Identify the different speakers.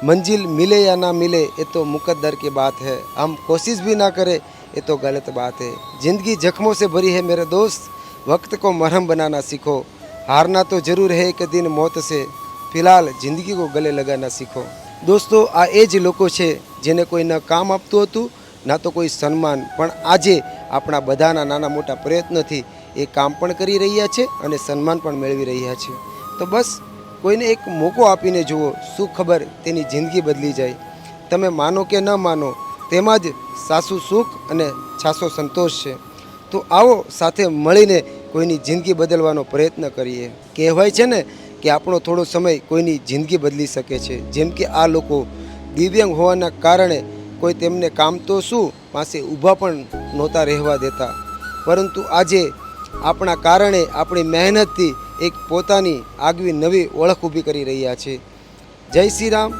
Speaker 1: मंजिल मिले या ना मिले ये तो मुकद्दर की बात है, हम कोशिश भी ना करें ये तो गलत बात है। ज़िंदगी जख्मों से भरी है मेरे दोस्त, वक्त को मरहम बनाना सीखो। हारना तो जरूर है एक दिन मौत से, फिलहाल ज़िंदगी को गले लगाना सीखो। दोस्तों आ ए ज लोको छे जेने कोई न काम आपतुं हतुं ना तो कोई सन्मान, पण आजे आपणा बधाना नाना मोटा प्रयत्नोथी ए काम पण करी रह्या छे अने सन्मान पण मेळवी रह्या छे। तो बस कोईने एक मोको आपीने जुओ, शुं खबर तेनी जिंदगी बदली जाए। तमे मानो के न मानो तेमां ज सासू सुख अने छासो संतोष छे। तो आओ साथे मळीने कोईनी जिंदगी बदलवानो प्रयत्न करीए। कहेवाय छे ने कि આપણો થોડો સમય કોઈની જિંદગી બદલી શકે છે। જેમ કે આ લોકો દિવ્યાંગ હોવાના કારણે કોઈ તેમને કામ તો શું પાસે ઊભા પણ નહોતા રહેવા દેતા, પરંતુ આજે આપણા કારણે આપણી મહેનતથી એક પોતાની આગવી નવી ઓળખ ઊભી કરી રહ્યા છે। જય શ્રી રામ,